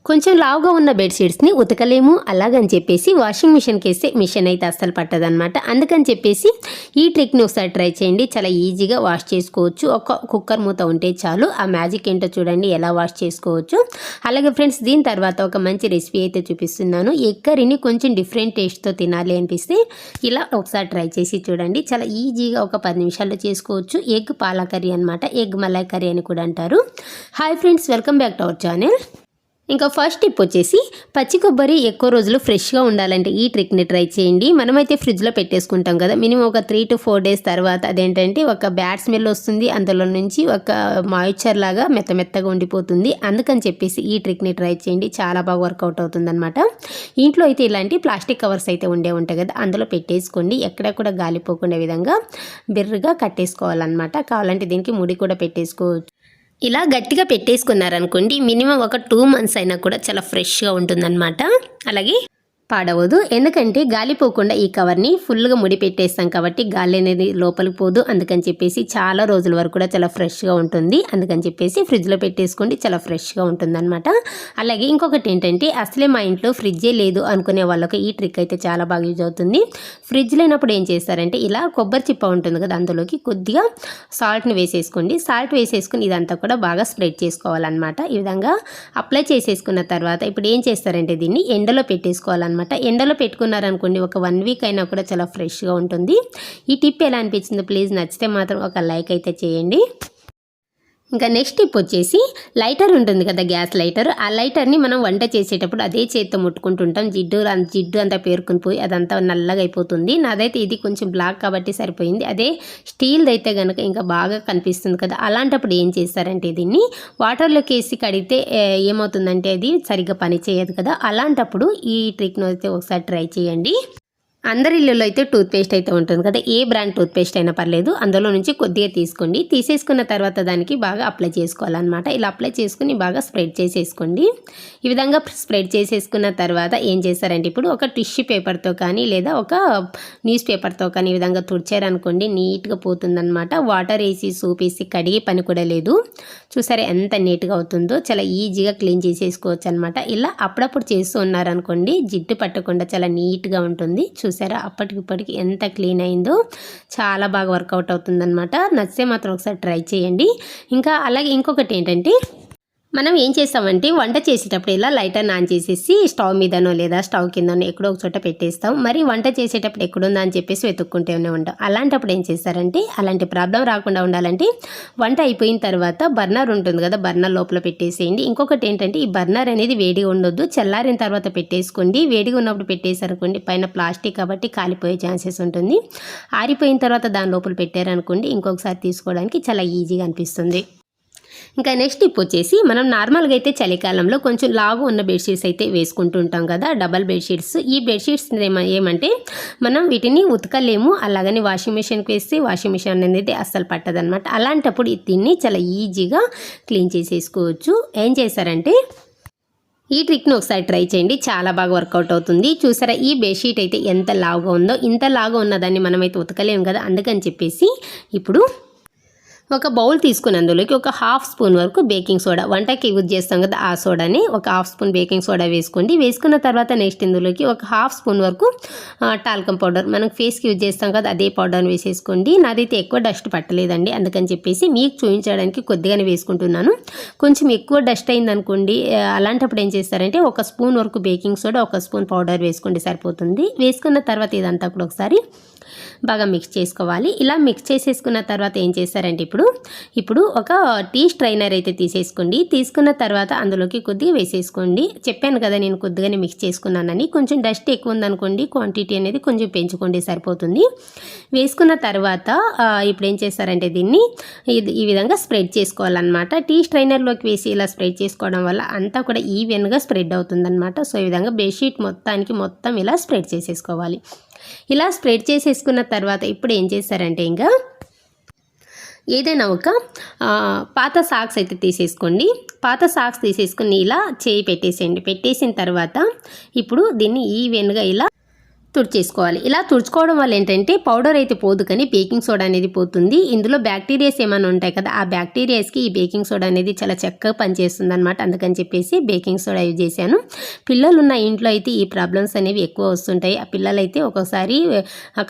కొంచెం లావుగా ఉన్న బెడ్షీట్స్ని ఉతకలేము అలాగని చెప్పేసి వాషింగ్ మిషన్కి వేస్తే మిషన్ అయితే అస్సలు పట్టదనమాట. అందుకని చెప్పేసి ఈ ట్రిక్ని ఒకసారి ట్రై చేయండి. చాలా ఈజీగా వాష్ చేసుకోవచ్చు. ఒక కుక్కర్ మూత ఉంటే చాలు. ఆ మ్యాజిక్ ఏంటో చూడండి ఎలా వాష్ చేసుకోవచ్చు. అలాగే ఫ్రెండ్స్, దీని తర్వాత ఒక మంచి రెసిపీ అయితే చూపిస్తున్నాను. ఎగ్ కర్రీని కొంచెం డిఫరెంట్ టేస్ట్తో తినాలి అనిపిస్తే ఇలా ఒకసారి ట్రై చేసి చూడండి. చాలా ఈజీగా ఒక 10 నిమిషాల్లో చేసుకోవచ్చు. ఎగ్ పాలా కర్రీ అనమాట. ఎగ్ మలై కర్రీ అని కూడా అంటారు. Hi friends, welcome back to our channel. ఇంకా ఫస్ట్ టిప్ వచ్చేసి పచ్చి కొబ్బరి ఎక్కువ రోజులు ఫ్రెష్గా ఉండాలంటే ఈ ట్రిక్ని ట్రై చేయండి. మనమైతే ఫ్రిడ్జ్లో పెట్టేసుకుంటాం కదా, మినిమం ఒక 3 to 4 days తర్వాత అదేంటంటే ఒక బ్యాడ్ స్మెల్ వస్తుంది. అందులో నుంచి ఒక మాయిశ్చర్ లాగా మెత్తగా ఉండిపోతుంది. అందుకని చెప్పేసి ఈ ట్రిక్ని ట్రై చేయండి. చాలా బాగా వర్కౌట్ అవుతుంది అనమాట. ఇంట్లో అయితే ఇలాంటి ప్లాస్టిక్ కవర్స్ అయితే ఉంటాయి కదా, అందులో పెట్టేసుకోండి. ఎక్కడ కూడా గాలిపోకుండా విధంగా బిర్రగా కట్టేసుకోవాలన్నమాట. కావాలంటే దీనికి ముడి కూడా పెట్టేసుకోవచ్చు. ఇలా గట్టిగా పెట్టేసుకున్నారనుకోండి, మినిమం ఒక 2 months అయినా కూడా చాలా ఫ్రెష్గా ఉంటుందన్నమాట. అలాగే పాడవదు. ఎందుకంటే గాలిపోకుండా ఈ కవర్ని ఫుల్గా ముడి పెట్టేస్తాం కాబట్టి గాలి అనేది లోపలికి పోదు. అందుకని చెప్పేసి చాలా రోజుల వరకు కూడా చాలా ఫ్రెష్గా ఉంటుంది. అందుకని చెప్పేసి ఫ్రిడ్జ్లో పెట్టేసుకోండి, చాలా ఫ్రెష్గా ఉంటుందన్నమాట. అలాగే ఇంకొకటి ఏంటంటే, అసలే మా ఇంట్లో ఫ్రిడ్జే లేదు అనుకునే వాళ్ళకి ఈ ట్రిక్ అయితే చాలా బాగా యూజ్ అవుతుంది. ఫ్రిడ్జ్ లేనప్పుడు ఏం చేస్తారంటే, ఇలా కొబ్బరి చిప్ప ఉంటుంది కదా, అందులోకి కొద్దిగా సాల్ట్ని వేసేసుకోండి. సాల్ట్ వేసేసుకుని ఇదంతా కూడా బాగా స్ప్రెడ్ చేసుకోవాలన్నమాట. ఈ విధంగా అప్లై చేసేసుకున్న తర్వాత ఇప్పుడు ఏం చేస్తారంటే, దీన్ని ఎండలో పెట్టేసుకోవాలన్నమాట. ఎండలో పెట్టుకున్నారనుకోండి, ఒక 1 week అయినా కూడా చాలా ఫ్రెష్గా ఉంటుంది. ఈ టిప్ ఎలా అనిపించిందో ప్లీజ్ నచ్చితే మాత్రం ఒక లైక్ అయితే చేయండి. ఇంకా నెక్స్ట్ టిప్ వచ్చేసి, లైటర్ ఉంటుంది కదా, గ్యాస్ లైటర్. ఆ లైటర్ని మనం వంట చేసేటప్పుడు అదే చేతితో ముట్టుకుంటుంటాం. జిడ్డు అంతా పేరుకుని పోయి అదంతా నల్లగా అయిపోతుంది. నాదైతే ఇది కొంచెం బ్లాక్ కాబట్టి సరిపోయింది. అదే స్టీల్ది అయితే కనుక ఇంకా బాగా కనిపిస్తుంది కదా. అలాంటప్పుడు ఏం చేస్తారంటే, దీన్ని వాటర్లోకి వేసి కడిగితే ఏమవుతుందంటే అది సరిగ్గా పని చేయదు కదా. అలాంటప్పుడు ఈ ట్రిక్ను అయితే ఒకసారి ట్రై చేయండి. అందరి ఇళ్ళలో అయితే టూత్పేస్ట్ అయితే ఉంటుంది కదా, ఏ బ్రాండ్ టూత్పేస్ట్ అయినా పర్లేదు. అందులో నుంచి కొద్దిగా తీసుకోండి. తీసేసుకున్న తర్వాత దానికి బాగా అప్లై చేసుకోవాలన్నమాట. ఇలా అప్లై చేసుకుని బాగా స్ప్రెడ్ చేసేసుకోండి. ఈ విధంగా స్ప్రెడ్ చేసేసుకున్న తర్వాత ఏం చేస్తారంటే, ఇప్పుడు ఒక టిష్యూ పేపర్తో కానీ లేదా ఒక న్యూస్ పేపర్తో కానీ ఈ విధంగా తుడిచారనుకోండి, నీట్గా పోతుందన్నమాట. వాటర్ వేసి సోప్ వేసి కడిగే పని కూడా లేదు. చూసారా ఎంత నీట్గా అవుతుందో. చాలా ఈజీగా క్లీన్ చేసేసుకోవచ్చు అనమాట. ఇలా అప్పుడప్పుడు చేస్తూ ఉన్నారనుకోండి, జిడ్డు పట్టకుండా చాలా నీట్గా ఉంటుంది. చూసారా అప్పటికిప్పటికి ఎంత క్లీన్ అయిందో. చాలా బాగా వర్కౌట్ అవుతుందన్నమాట. నచ్చితే మాత్రం ఒకసారి ట్రై చేయండి. ఇంకా అలాగే ఇంకొకటి ఏంటంటే, మనం ఏం చేస్తామంటే, వంట చేసేటప్పుడు ఇలా లైటర్ని ఆన్ చేసేసి స్టవ్ మీదనో లేదా స్టవ్ కిందనో ఎక్కడో ఒక చోట పెట్టేస్తాం. మరి వంట చేసేటప్పుడు ఎక్కడుందా అని చెప్పేసి వెతుక్కుంటూనే ఉంటాం. అలాంటప్పుడు ఏం చేస్తారంటే, అలాంటి ప్రాబ్లం రాకుండా ఉండాలంటే వంట అయిపోయిన తర్వాత బర్నర్ ఉంటుంది కదా, బర్నర్ లోపల పెట్టేసేయండి. ఇంకొకటి ఏంటంటే, ఈ బర్నర్ అనేది వేడిగా ఉండొద్దు. చల్లారిన తర్వాత పెట్టేసుకోండి. వేడిగా ఉన్నప్పుడు పెట్టేసారనుకోండి, పైన ప్లాస్టిక్ కాబట్టి కాలిపోయే ఛాన్సెస్ ఉంటుంది. ఆరిపోయిన తర్వాత దాని లోపల పెట్టారనుకోండి, ఇంకొకసారి తీసుకోవడానికి చాలా ఈజీగా అనిపిస్తుంది. ఇంకా నెక్స్ట్ టిప్ వచ్చేసి, మనం నార్మల్గా అయితే చలికాలంలో కొంచెం లావు ఉన్న బెడ్షీట్స్ అయితే వేసుకుంటూ ఉంటాం కదా, డబల్ బెడ్షీట్స్. ఈ బెడ్షీట్స్ ఏమంటే, మనం వీటిని ఉతకలేము. అలాగని వాషింగ్ మిషన్కి వేస్తే వాషింగ్ మిషన్ అనేది అస్సలు పట్టదనమాట. అలాంటప్పుడు దీన్ని చాలా ఈజీగా క్లీన్ చేసేసుకోవచ్చు. ఏం చేస్తారంటే, ఈ ట్రిక్ను ఒకసారి ట్రై చేయండి. చాలా బాగా వర్కౌట్ అవుతుంది. చూసారా ఈ బెడ్షీట్ అయితే ఎంత లావుగా ఉందో. ఇంత లావుగా ఉన్నదాన్ని మనమైతే ఉతకలేము కదా. అందుకని చెప్పేసి ఇప్పుడు ఒక బౌల్ తీసుకుని అందులోకి ఒక 1/2 స్పూన్ వరకు బేకింగ్ సోడా, వంటకి యూజ్ చేస్తాం కదా ఆ సోడాని, ఒక 1/2 స్పూన్ బేకింగ్ సోడా వేసుకోండి. వేసుకున్న తర్వాత నెక్స్ట్ ఇందులోకి ఒక 1/2 స్పూన్ వరకు టాల్కమ్ పౌడర్, మనం ఫేస్కి యూజ్ చేస్తాం కదా అదే పౌడర్ని వేసేసుకోండి. నాదైతే ఎక్కువ డస్ట్ పట్టలేదండి, అందుకని చెప్పేసి మీకు చూపించడానికి కొద్దిగానే వేసుకుంటున్నాను. కొంచెం ఎక్కువ డస్ట్ అయిందనుకోండి, అలాంటప్పుడు ఏం చేస్తారంటే, 1 స్పూన్ వరకు బేకింగ్ సోడా, 1 స్పూన్ పౌడర్ వేసుకోండి, సరిపోతుంది. వేసుకున్న తర్వాత ఇదంతా కూడా ఒకసారి బాగా మిక్స్ చేసుకోవాలి. ఇలా మిక్స్ చేసేసుకున్న తర్వాత ఏం చేస్తారంటే, ఇప్పుడు ఒక టీ స్ట్రైనర్ అయితే తీసేసుకోండి. తీసుకున్న తర్వాత అందులోకి కొద్దిగా వేసేసుకోండి. చెప్పాను కదా నేను కొద్దిగానే మిక్స్ చేసుకున్నానని. కొంచెం డస్ట్ ఎక్కువ ఉందనుకోండి, క్వాంటిటీ అనేది కొంచెం పెంచుకోండి, సరిపోతుంది. వేసుకున్న తర్వాత ఇప్పుడు ఏం చేస్తారంటే, దీన్ని ఈ విధంగా స్ప్రెడ్ చేసుకోవాలన్నమాట. టీ స్ట్రైనర్లోకి వేసి ఇలా స్ప్రెడ్ చేసుకోవడం వల్ల అంతా కూడా ఈవెన్గా స్ప్రెడ్ అవుతుందన్నమాట. సో ఈ విధంగా బెడ్షీట్ మొత్తం ఇలా స్ప్రెడ్ చేసేసుకోవాలి. ఇలా స్ప్రెడ్ చేసేసుకున్న తర్వాత ఇప్పుడు ఏం చేస్తారంటే, ఇంకా ఏదైనా ఒక పాత సాక్స్ అయితే తీసేసుకోండి. పాత సాక్స్ తీసేసుకుని ఇలా చేయి పెట్టేసేయండి. పెట్టేసిన తర్వాత ఇప్పుడు దీన్ని ఈవెన్గా ఇలా తుడిచేసుకోవాలి. ఇలా తుడుచుకోవడం వల్ల ఏంటంటే పౌడర్ అయితే పోదు కానీ బేకింగ్ సోడా అనేది పోతుంది. ఇందులో బ్యాక్టీరియాస్ ఏమైనా ఉంటాయి కదా, ఆ బ్యాక్టీరియాస్కి ఈ బేకింగ్ సోడా అనేది చాలా చక్కగా పనిచేస్తుంది అనమాట. అందుకని చెప్పేసి బేకింగ్ సోడా యూజ్ చేశాను. పిల్లలు ఉన్న ఇంట్లో అయితే ఈ ప్రాబ్లమ్స్ అనేవి ఎక్కువ వస్తుంటాయి. ఆ పిల్లలు అయితే ఒక్కొక్కసారి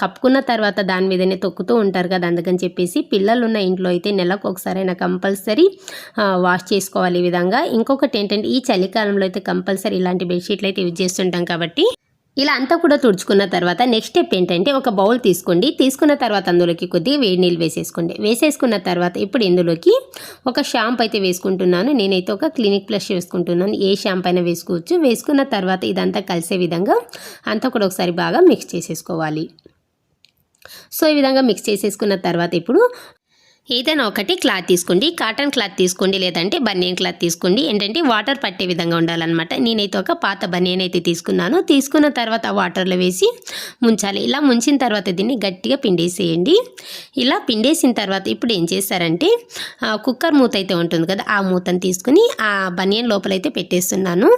కప్పుకున్న తర్వాత దాని మీదనే తొక్కుతూ ఉంటారు కదా, అందుకని చెప్పేసి పిల్లలు ఉన్న ఇంట్లో అయితే నెలకు ఒకసారైనా కంపల్సరీ వాష్ చేసుకోవాలి ఈ విధంగా. ఇంకొకటి ఏంటంటే ఈ చలికాలంలో అయితే కంపల్సరీ ఇలాంటి బెడ్షీట్లు అయితే యూజ్ చేస్తుంటాం కాబట్టి ఇలా అంతా కూడా తుడుచుకున్న తర్వాత నెక్స్ట్ స్టెప్ ఏంటంటే ఒక బౌల్ తీసుకోండి. తీసుకున్న తర్వాత అందులోకి కొద్దిగా వేడి నీళ్ళు వేసేసుకోండి. వేసేసుకున్న తర్వాత ఇప్పుడు ఇందులోకి ఒక షాంపూ అయితే వేసుకుంటున్నాను. నేనైతే ఒక క్లినిక్ ప్లస్ వేసుకుంటున్నాను. ఏ షాంపూ అయినా వేసుకోవచ్చు. వేసుకున్న తర్వాత ఇదంతా కలిసే విధంగా అంతా కూడా ఒకసారి బాగా మిక్స్ చేసేసుకోవాలి. సో ఈ విధంగా మిక్స్ చేసేసుకున్న తర్వాత ఇప్పుడు ఏదైనా ఒకటి క్లాత్ తీసుకోండి. కాటన్ క్లాత్ తీసుకోండి, లేదంటే బనియన్ క్లాత్ తీసుకోండి. ఏంటంటే వాటర్ పట్టే విధంగా ఉండాలన్నమాట. నేనైతే ఒక పాత బనియన్ అయితే తీసుకున్నాను. తీసుకున్న తర్వాత వాటర్లో వేసి ముంచాలి. ఇలా ముంచిన తర్వాత దీన్ని గట్టిగా పిండేసేయండి. ఇలా పిండేసిన తర్వాత ఇప్పుడు ఏం చేస్తారంటే కుక్కర్ మూత అయితే ఉంటుంది కదా, ఆ మూతను తీసుకుని ఆ బనియన్ లోపలైతే పెట్టేస్తున్నాను.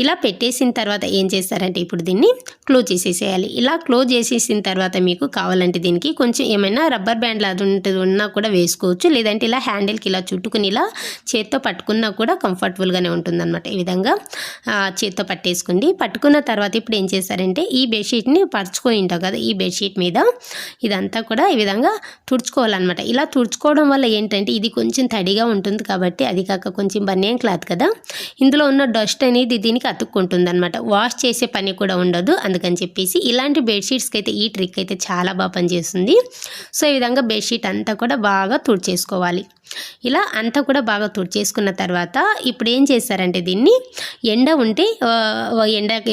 ఇలా పెట్టేసిన తర్వాత ఏం చేస్తారంటే ఇప్పుడు దీన్ని క్లోజ్ చేసేసేయాలి. ఇలా క్లోజ్ చేసేసిన తర్వాత మీకు కావాలంటే దీనికి కొంచెం ఏమైనా రబ్బర్ బ్యాండ్ లాగా ఉన్నా కూడా వేసుకోవచ్చు. లేదంటే ఇలా హ్యాండిల్కి ఇలా చుట్టుకుని ఇలా చేత్తో పట్టుకున్నా కూడా కంఫర్టబుల్గానే ఉంటుందన్నమాట. ఈ విధంగా చేత్తో పట్టేసుకోండి. పట్టుకున్న తర్వాత ఇప్పుడు ఏం చేస్తారంటే ఈ బెడ్షీట్ని పరుచుకొని ఉంటాం కదా, ఈ బెడ్షీట్ మీద ఇదంతా కూడా ఈ విధంగా తుడుచుకోవాలన్నమాట. ఇలా తుడుచుకోవడం వల్ల ఏంటంటే ఇది కొంచెం తడిగా ఉంటుంది కాబట్టి, అది కాక కొంచెం బనియన్ క్లాత్ కదా, ఇందులో ఉన్న డస్ట్ అనేది దీనికి అతుక్కుంటుంది అనమాట. వాష్ చేసే పని కూడా ఉండదు. అందుకని చెప్పేసి ఇలాంటి బెడ్షీట్స్కి అయితే ఈ ట్రిక్ అయితే చాలా బాగా పనిచేస్తుంది. సో ఈ విధంగా బెడ్షీట్ అంతా కూడా బాగా తుడిచేసుకోవాలి. ఇలా అంతా కూడా బాగా తుడిచేసుకున్న తర్వాత ఇప్పుడు ఏం చేస్తారంటే దీన్ని ఎండ ఉంటే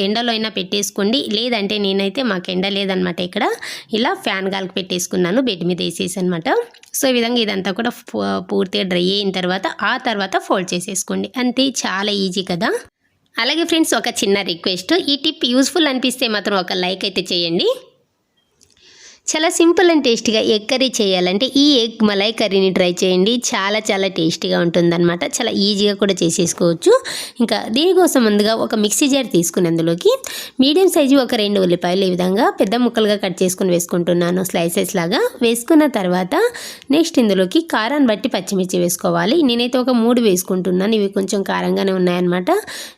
ఎండలో అయినా పెట్టేసుకోండి. లేదంటే నేనైతే మాకు ఎండ లేదనమాట, ఇక్కడ ఇలా ఫ్యాన్ గాలికి పెట్టేసుకున్నాను, బెడ్ మీద వేసేసి అనమాట. సో ఈ విధంగా ఇదంతా కూడా పూర్తిగా డ్రై అయిన తర్వాత ఆ తర్వాత ఫోల్డ్ చేసేసుకోండి. అంతే, చాలా ఈజీ కదా. అలాగే ఫ్రెండ్స్, ఒక చిన్న రిక్వెస్ట్, ఈ టిప్ యూస్ఫుల్ అనిపిస్తే మాత్రం ఒక లైక్ అయితే చేయండి. చాలా సింపుల్ అండ్ టేస్టీగా ఎగ్ కర్రీ చేయాలంటే ఈ ఎగ్ మలై కర్రీని ట్రై చేయండి. చాలా చాలా టేస్టీగా ఉంటుందన్నమాట. చాలా ఈజీగా కూడా చేసేసుకోవచ్చు. ఇంకా దీనికోసం ముందుగా ఒక మిక్సీ జార్ తీసుకుని అందులోకి మీడియం సైజు ఒక 2 ఉల్లిపాయలు ఈ విధంగా పెద్ద ముక్కలుగా కట్ చేసుకుని వేసుకుంటున్నాను, స్లైసెస్ లాగా. వేసుకున్న తర్వాత నెక్స్ట్ ఇందులోకి కారాన్ని బట్టి పచ్చిమిర్చి వేసుకోవాలి. నేనైతే ఒక 3 వేసుకుంటున్నాను, ఇవి కొంచెం కారంగానే ఉన్నాయన్నమాట.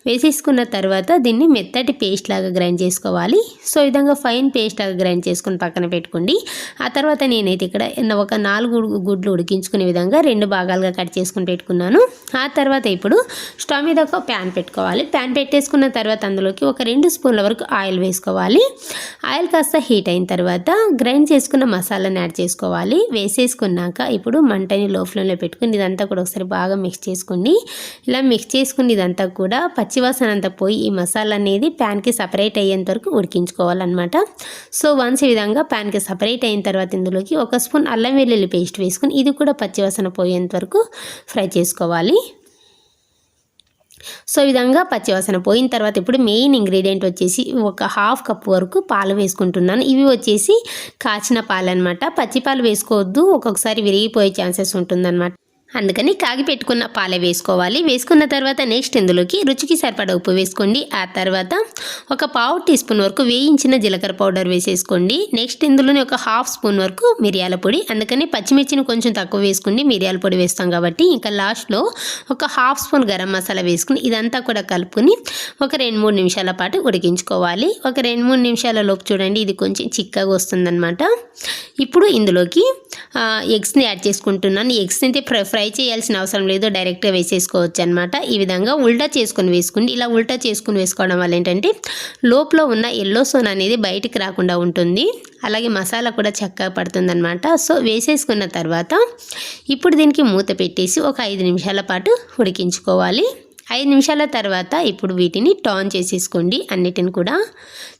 వేసేసుకున్న తర్వాత దీన్ని మెత్తటి పేస్ట్ లాగా గ్రైండ్ చేసుకోవాలి. సో ఈ విధంగా ఫైన్ పేస్ట్ లాగా గ్రైండ్ చేసుకుని పక్కన పెట్టుకోండి. ఆ తర్వాత నేనైతే ఇక్కడ ఒక 4 గుడ్లు ఉడికించుకునే విధంగా 2 భాగాలుగా కట్ చేసుకుని పెట్టుకున్నాను. ఆ తర్వాత ఇప్పుడు స్టవ్ మీద ఒక ప్యాన్ పెట్టుకోవాలి. ప్యాన్ పెట్టేసుకున్న తర్వాత అందులోకి ఒక 2 స్పూన్ల వరకు ఆయిల్ వేసుకోవాలి. ఆయిల్ కాస్త హీట్ అయిన తర్వాత గ్రైండ్ చేసుకున్న మసాలాని యాడ్ చేసుకోవాలి. వేసేసుకున్నాక ఇప్పుడు మంటని లో ఫ్లేమ్లో పెట్టుకుని ఇదంతా కూడా ఒకసారి బాగా మిక్స్ చేసుకోండి. ఇలా మిక్స్ చేసుకుని ఇదంతా కూడా పచ్చివాసన అంతా పోయి ఈ మసాలా అనేది ప్యాన్కి సపరేట్ అయ్యేంత వరకు ఉడికించుకోవాలన్నమాట. సో వన్స్ ఈ విధంగా ప్యాన్కి సపరేట్ అయిన తర్వాత ఇందులోకి 1 స్పూన్ అల్లం వెల్లుల్లి పేస్ట్ వేసుకుని ఇది కూడా పచ్చివాసన పోయేంత వరకు ఫ్రై చేసుకోవాలి. సో ఈ విధంగా పచ్చివాసన పోయిన తర్వాత ఇప్పుడు మెయిన్ ఇంగ్రీడియంట్ వచ్చేసి ఒక 1/2 కప్ వరకు పాలు వేసుకుంటున్నాను. ఇవి వచ్చేసి కాచిన పాలు అనమాట. పచ్చి పాలు వేసుకోవద్దు, ఒక్కొక్కసారి విరిగిపోయే ఛాన్సెస్ ఉంటుందన్నమాట. అందుకని కాగి పెట్టుకున్న పాలే వేసుకోవాలి. వేసుకున్న తర్వాత నెక్స్ట్ ఇందులోకి రుచికి సరిపడా ఉప్పు వేసుకోండి. ఆ తర్వాత ఒక 1/2 టీ స్పూన్ వరకు వేయించిన జీలకర్ర పౌడర్ వేసేసుకోండి. నెక్స్ట్ ఇందులోనే ఒక 1/2 స్పూన్ వరకు మిరియాల పొడి. అందుకని పచ్చిమిర్చిని కొంచెం తక్కువ వేసుకోండి, మిరియాల పొడి వేస్తాం కాబట్టి. ఇంకా లాస్ట్లో ఒక 1/2 స్పూన్ గరం మసాలా వేసుకుని ఇదంతా కూడా కలుపుకొని ఒక 2-3 నిమిషాల పాటు ఉడికించుకోవాలి. ఒక 2-3 నిమిషాల లోపు చూడండి ఇది కొంచెం చిక్కగా వస్తుందన్నమాట. ఇప్పుడు ఇందులోకి ఎగ్స్ని యాడ్ చేసుకుంటున్నాను. ఎగ్స్ అయితే ఫ్రై చేయాల్సిన అవసరం లేదు, డైరెక్ట్గా వేసేసుకోవచ్చు అనమాట. ఈ విధంగా ఉల్టా చేసుకుని వేసుకోండి. ఇలా ఉల్టా చేసుకుని వేసుకోవడం వల్ల ఏంటంటే లోపల ఉన్న ఎల్లో సోన్ అనేది బయటికి రాకుండా ఉంటుంది. అలాగే మసాలా కూడా చక్కగా పడుతుంది అనమాట. సో వేసేసుకున్న తర్వాత ఇప్పుడు దీనికి మూత పెట్టేసి ఒక 5 నిమిషాల పాటు ఉడికించుకోవాలి. 5 నిమిషాల తర్వాత ఇప్పుడు వీటిని టర్న్ చేసేసుకోండి అన్నిటిని కూడా.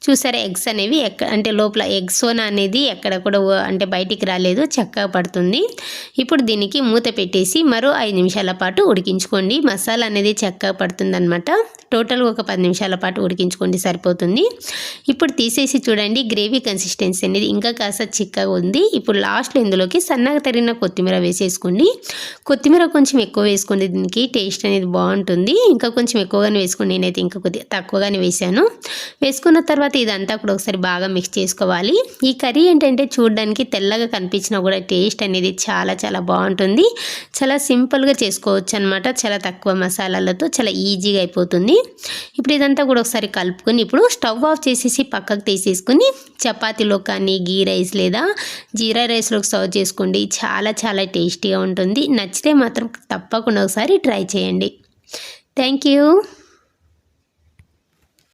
చూసారా ఎగ్స్ అనేవి అంటే లోపల ఎగ్ సోనా అనేది ఎక్కడ కూడా అంటే బయటికి రాలేదు, చక్కగా పడుతుంది. ఇప్పుడు దీనికి మూత పెట్టేసి మరో 5 నిమిషాల పాటు ఉడికించుకోండి. మసాలా అనేది చక్కగా పడుతుంది అనమాట. టోటల్గా ఒక 10 నిమిషాల పాటు ఉడికించుకోండి, సరిపోతుంది. ఇప్పుడు తీసేసి చూడండి గ్రేవీ కన్సిస్టెన్సీ అనేది ఇంకా కాస్త చిక్కగా ఉంది. ఇప్పుడు లాస్ట్లో ఇందులోకి సన్నగా తరిగిన కొత్తిమీర వేసేసుకోండి. కొత్తిమీర కొంచెం ఎక్కువ వేసుకోండి, దీనికి టేస్ట్ అనేది బాగుంటుంది. ఇంకా కొంచెం ఎక్కువగానే వేసుకోండి, నేనైతే ఇంకా కొద్దిగా తక్కువగానే వేసాను. వేసుకున్న తర్వాత ఇదంతా కూడా ఒకసారి బాగా మిక్స్ చేసుకోవాలి. ఈ కర్రీ ఏంటంటే చూడడానికి తెల్లగా కనిపించినా కూడా టేస్ట్ అనేది చాలా చాలా బాగుంటుంది. చాలా సింపుల్గా చేసుకోవచ్చు అనమాట, చాలా తక్కువ మసాలాలతో చాలా ఈజీగా అయిపోతుంది. ఇప్పుడు ఇదంతా కూడా ఒకసారి కలుపుకొని ఇప్పుడు స్టవ్ ఆఫ్ చేసేసి పక్కకు తీసేసుకుని చపాతీలో కానీ గీ రైస్ లేదా జీరా రైస్లోకి సర్వ్ చేసుకోండి. చాలా చాలా టేస్టీగా ఉంటుంది. నచ్చితే మాత్రం తప్పకుండా ఒకసారి ట్రై చేయండి. Thank you.